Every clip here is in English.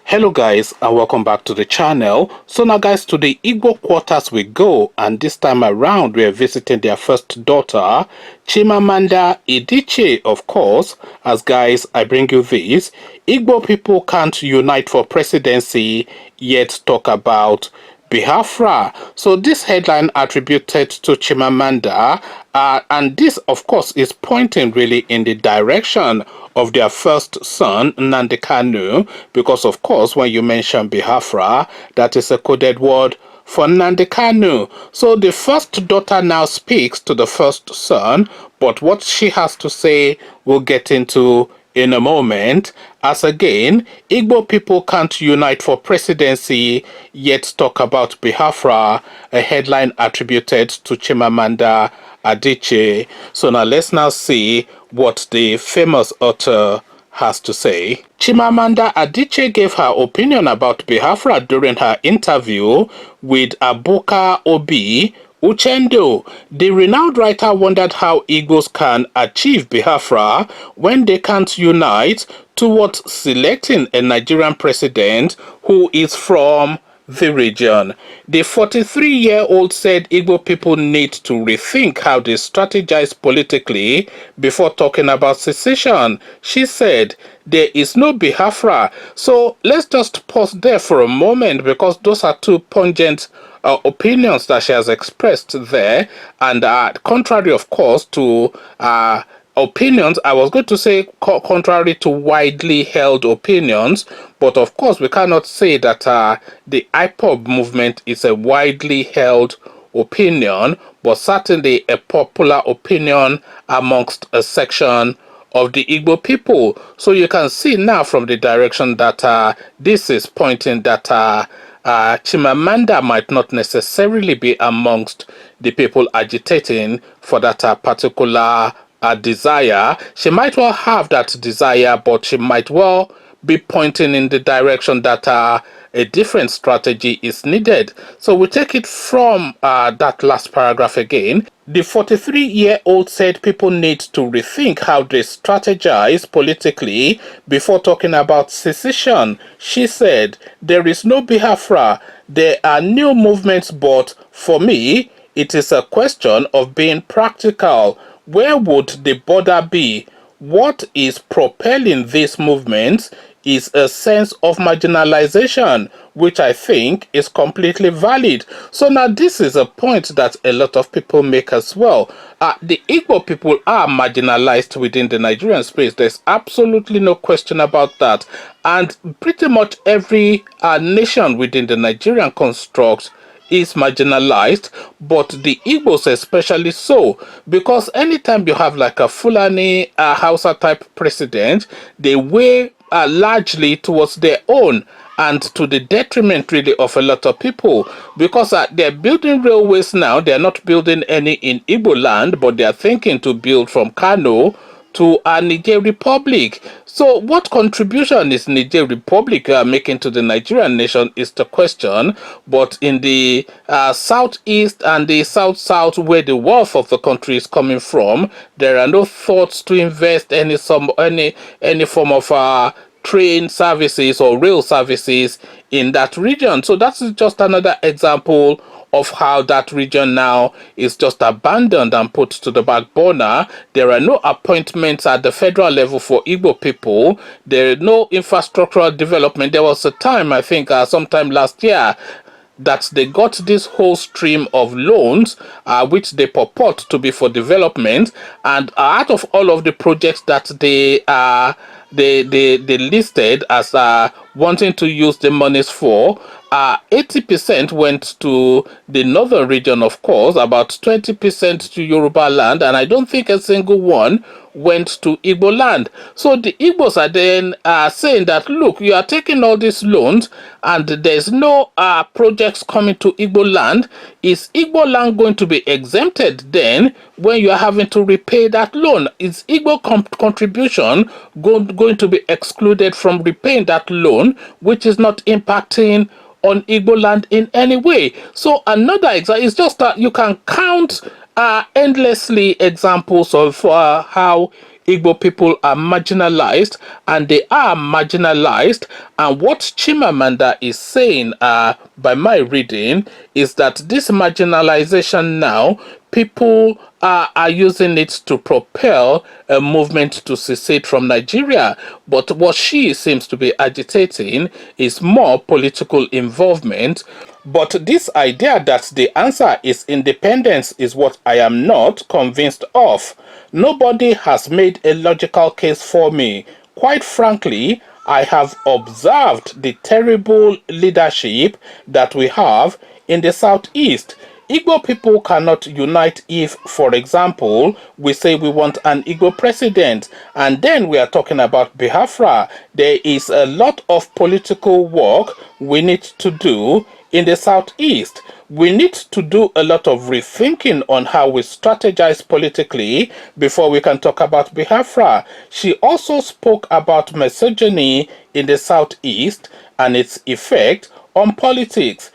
Hello guys, and welcome back to the channel. So now guys, to the Igbo quarters we go, and this time around we are visiting their first daughter, Chimamanda Adichie, of course. As guys, I bring you this: Igbo people can't unite for presidency yet talk about Biafra. So this headline attributed to Chimamanda, and this of course is pointing really in the direction of their first son, Nnamdi Kanu, because of course when you mention Biafra, that is a coded word for Nnamdi Kanu. So the first daughter now speaks to the first son, but what she has to say we'll get into in a moment, as again, Igbo people can't unite for presidency yet talk about Biafra, a headline attributed to Chimamanda Adichie. So now let's now see what the famous author has to say. Chimamanda Adichie gave her opinion about Biafra during her interview with Abuka Obi Uchendo. The renowned writer wondered how Igbos can achieve Biafra when they can't unite towards selecting a Nigerian president who is from the region. The 43-year-old said Igbo people need to rethink how they strategize politically before talking about secession. She said there is no Biafra. So let's just pause there for a moment, because those are two pungent opinions that she has expressed there, and contrary of course to opinions, I was going to say contrary to widely held opinions, but of course we cannot say that the IPOB movement is a widely held opinion, but certainly a popular opinion amongst a section of the Igbo people. So you can see now from the direction that this is pointing that Chimamanda might not necessarily be amongst the people agitating for that particular desire. She might well have that desire, but she might well be pointing in the direction that a different strategy is needed. So we take it from that last paragraph again. The 43-year-old said people need to rethink how they strategize politically before talking about secession. She said, there is no Biafra, there are new movements, but for me, it is a question of being practical. Where would the border be? What is propelling these movements is a sense of marginalization, which I think is completely valid. So now this is a point that a lot of people make as well. The Igbo people are marginalized within the Nigerian space. There's absolutely no question about that. And pretty much every nation within the Nigerian construct is marginalized, but the Igbos especially so, because anytime you have like a Fulani Hausa type president, they weigh largely towards their own, and to the detriment really of a lot of people, because they're building railways now. They're not building any in Igbo land, but they are thinking to build from Kano to Niger Republic. So what contribution is Niger Republic making to the Nigerian nation is the question. But in the southeast and the south-south, where the wealth of the country is coming from, there are no thoughts to invest any form of train services or rail services in that region. So that's just another example of how that region now is just abandoned and put to the back burner. There are no appointments at the federal level for Igbo people. There is no infrastructural development. There was a time, I think sometime last year, that they got this whole stream of loans, which they purport to be for development, and out of all of the projects that they listed as wanting to use the monies for, 80% went to the northern region, of course, about 20% to Yoruba land, and I don't think a single one went to Igbo land. So the Igbos are then saying that, look, you are taking all these loans and there's no projects coming to Igbo land. Is Igbo land going to be exempted then when you are having to repay that loan? Is Igbo contribution going to be excluded from repaying that loan, which is not impacting on Igbo land in any way? So another example is just that you can count endlessly examples of how Igbo people are marginalized, and they are marginalized. And what Chimamanda is saying, by my reading, is that this marginalization now, people are using it to propel a movement to secede from Nigeria. But what she seems to be agitating is more political involvement. But this idea that the answer is independence is what I am not convinced of. Nobody has made a logical case for me. Quite frankly, I have observed the terrible leadership that we have in the southeast. Igbo people cannot unite if, for example, we say we want an Igbo president, and then we are talking about Biafra. There is a lot of political work we need to do in the southeast. We need to do a lot of rethinking on how we strategize politically before we can talk about Biafra. She also spoke about misogyny in the southeast and its effect on politics.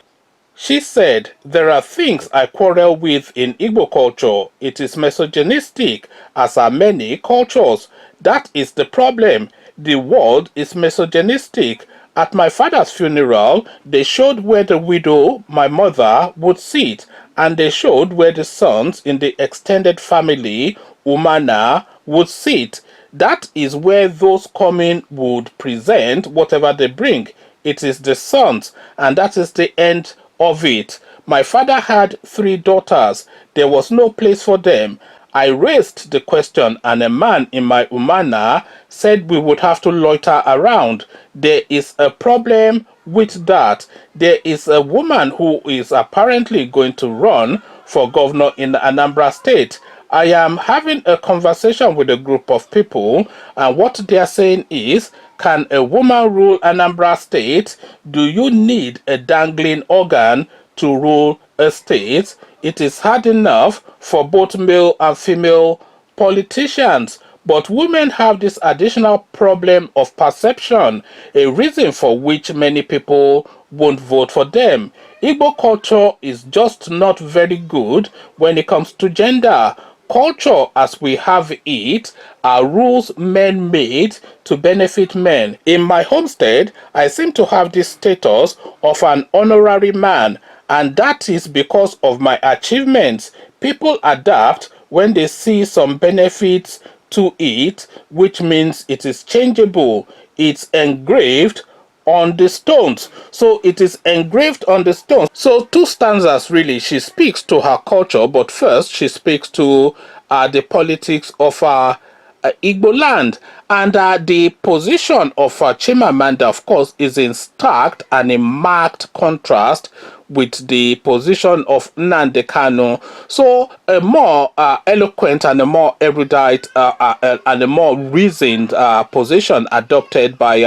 She said, there are things I quarrel with in Igbo culture. It is misogynistic, as are many cultures. That is the problem. The world is misogynistic. At my father's funeral, they showed where the widow, my mother, would sit, and they showed where the sons in the extended family, Umana, would sit. That is where those coming would present whatever they bring. It is the sons, and that is the end of it. My father had 3 daughters. There was no place for them. I raised the question, and a man in my Umana said we would have to loiter around. There is a problem with that. There is a woman who is apparently going to run for governor in Anambra State. I am having a conversation with a group of people, and what they are saying is, can a woman rule Anambra State? Do you need a dangling organ to rule a state? It is hard enough for both male and female politicians. But women have this additional problem of perception, a reason for which many people won't vote for them. Igbo culture is just not very good when it comes to gender. Culture as we have it are rules men made to benefit men. In my homestead, I seem to have this status of an honorary man, and that is because of my achievements. People adapt when they see some benefits to it, which means it is changeable. It's engraved on the stones. So it is engraved on the stones. So 2 stanzas really. She speaks to her culture, but first she speaks to the politics of Igbo land. And the position of Chimamanda, of course, is in stark and in marked contrast with the position of Nnamdi Kanu. So a more eloquent and a more erudite and a more reasoned position adopted by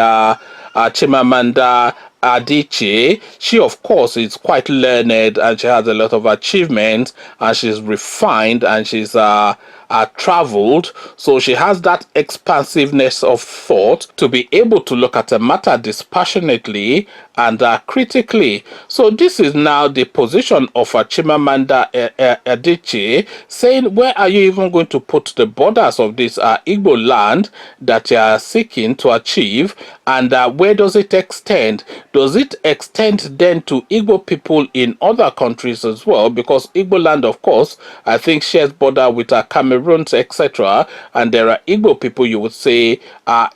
Chimamanda Adichie. She, of course, is quite learned, and she has a lot of achievements, and she's refined, and she's traveled. So she has that expansiveness of thought to be able to look at a matter dispassionately and critically. So this is now the position of Chimamanda Adichie, saying, where are you even going to put the borders of this Igbo land that you are seeking to achieve, and where does it extend? Does it extend then to Igbo people in other countries as well? Because Igbo land, of course, I think shares border with Cameroon, etc. And there are Igbo people, you would say,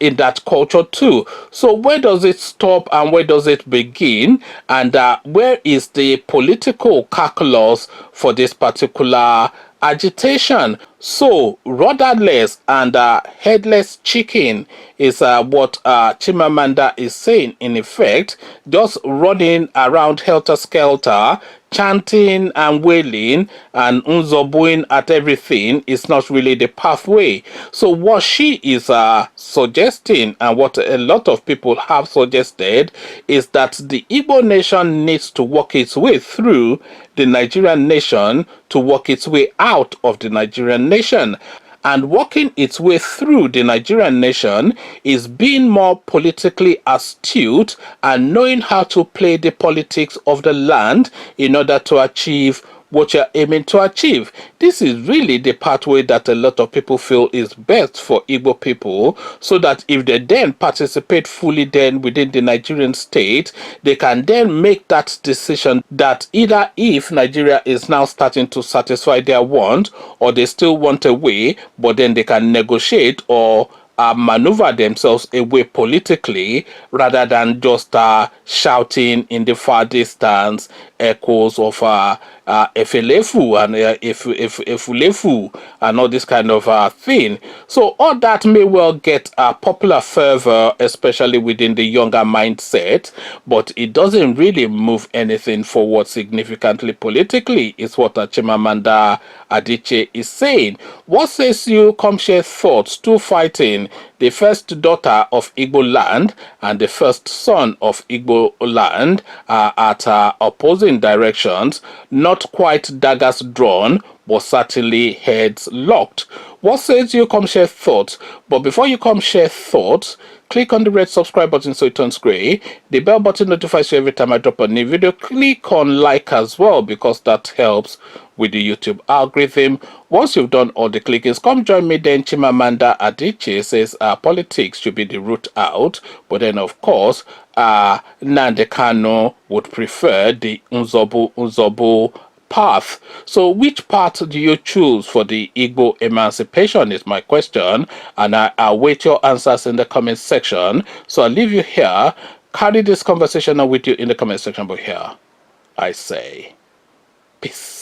in that culture too. So where does it stop and where does it begin? And where is the political calculus for this particular agitation? So rudderless and headless chicken is what Chimamanda is saying, in effect. Just running around helter-skelter, chanting and wailing and unzobuing at everything is not really the pathway. So what she is suggesting, and what a lot of people have suggested, is that the Igbo nation needs to work its way through the Nigerian nation to work its way out of the Nigerian nation. And working its way through the Nigerian nation is being more politically astute and knowing how to play the politics of the land in order to achieve what you're aiming to achieve. This is really the pathway that a lot of people feel is best for Igbo people, so that if they then participate fully then within the Nigerian state, they can then make that decision that either if Nigeria is now starting to satisfy their want, or they still want a way, but then they can negotiate or maneuver themselves away politically, rather than just shouting in the far distance echoes of Efelefu and Efulefu and all this kind of thing. So all that may well get popular fervor, especially within the younger mindset, but it doesn't really move anything forward significantly politically, is what Chimamanda Adichie is saying. What says you come share thoughts to fighting the first daughter of Igbo land and the first son of Igbo land at opposing directions, not quite daggers drawn, but certainly heads locked. What says you come share thoughts? But before you come share thoughts, click on the red subscribe button so it turns gray. The bell button notifies you every time I drop a new video. Click on like as well, because that helps with the YouTube algorithm. Once you've done all the clickings, come join me then. Chimamanda Adichie says politics should be the route out, but then of course Nnamdi Kanu would prefer the Nzobo path. So which path do you choose for the Igbo emancipation is my question, and I await your answers in the comment section. So I'll leave you here. Carry this conversation on with you in the comment section, but here I say peace.